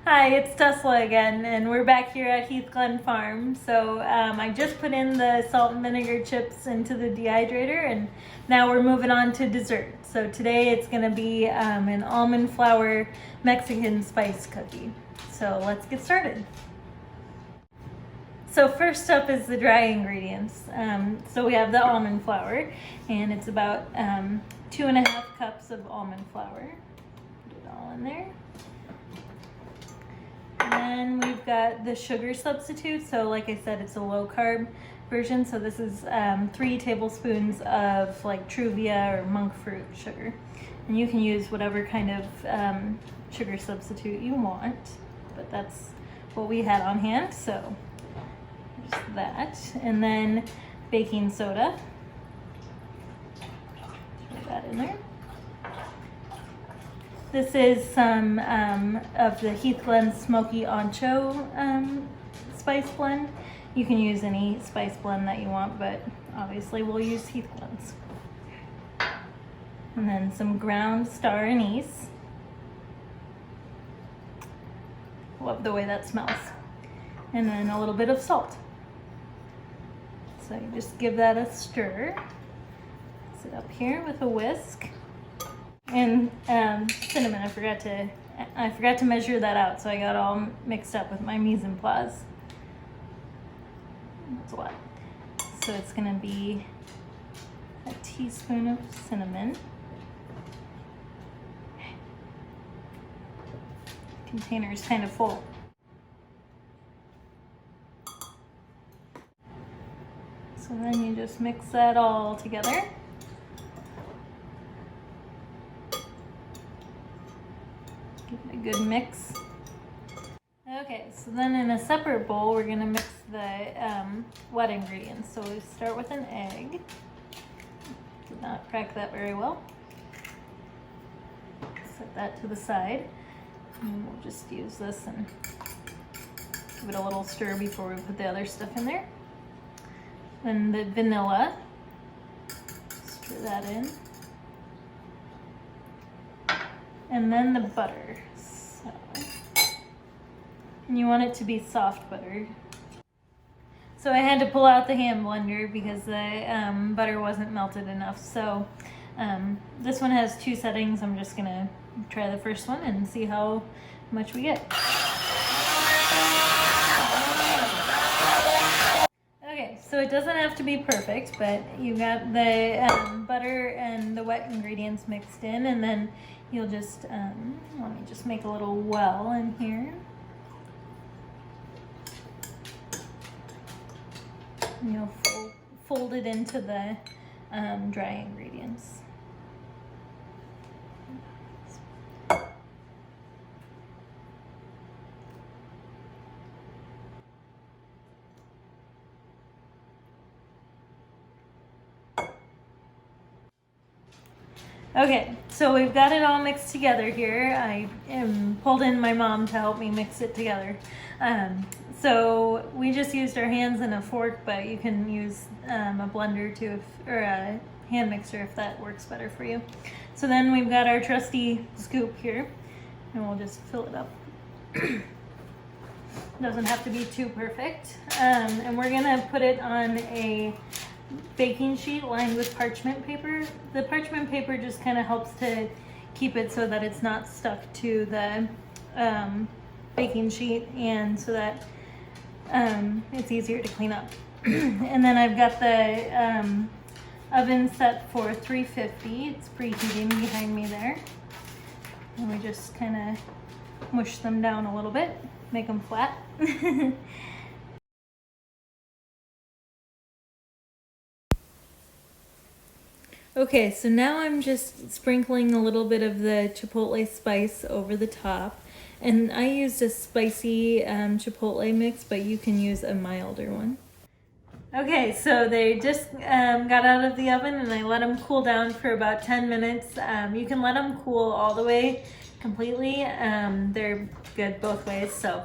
Hi, it's Tesla again, and we're back here at Heath Glen Farm. So I just put in the salt and vinegar chips into the dehydrator, and now we're moving on to dessert. So today it's gonna be an almond flour Mexican spice cookie. So let's get started. So first up is the dry ingredients. So we have the almond flour, and it's about 2.5 cups of almond flour. Put it all in there. And we've got the sugar substitute. So like I said, it's a low carb version. So this is 3 tablespoons of like Truvia or monk fruit sugar. And you can use whatever kind of sugar substitute you want, but that's what we had on hand. So just that. And then baking soda. Put that in there. This is some of the Heath Glen Smoky Ancho spice blend. You can use any spice blend that you want, but obviously we'll use Heath Glen's. And then some ground star anise. Love the way that smells. And then a little bit of salt. So you just give that a stir. Sit up here with a whisk. And cinnamon, I forgot to measure that out, so I got all mixed up with my mise en place. That's a lot. So it's gonna be a teaspoon of cinnamon. Container is kind of full. So then you just mix that all together. A good mix. Okay, so then in a separate bowl, we're gonna mix the wet ingredients. So we start with an egg. Did not crack that very well. Set that to the side. And we'll just use this and give it a little stir before we put the other stuff in there. Then the vanilla. Stir that in. And then the butter. And you want it to be soft butter. So I had to pull out the hand blender because the butter wasn't melted enough. So this one has 2 settings. I'm just gonna try the first one and see how much we get. Okay, so it doesn't have to be perfect, but you got the butter and the wet ingredients mixed in, and then you'll just, let me just make a little well in here. And you'll fold it into the dry ingredients. Okay, so we've got it all mixed together here. I pulled in my mom to help me mix it together. So we just used our hands and a fork, but you can use a blender too, or a hand mixer if that works better for you. So then we've got our trusty scoop here, and we'll just fill it up. Doesn't have to be too perfect. And we're gonna put it on a baking sheet lined with parchment paper. The parchment paper just kind of helps to keep it so that it's not stuck to the baking sheet, and so that it's easier to clean up. And then I've got the oven set for 350. It's preheating behind me there. And we just kind of mush them down a little bit, make them flat. Okay, so now I'm just sprinkling a little bit of the chipotle spice over the top. And I used a spicy chipotle mix, but you can use a milder one. Okay, so they just got out of the oven, and I let them cool down for about 10 minutes. You can let them cool all the way completely. They're good both ways. So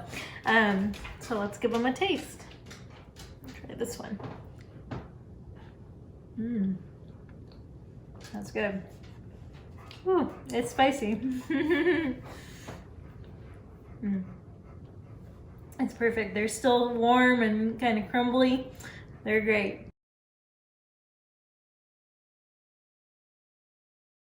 let's give them a taste. Try this one. That's good. Ooh, it's spicy. It's perfect. They're still warm and kind of crumbly. They're great.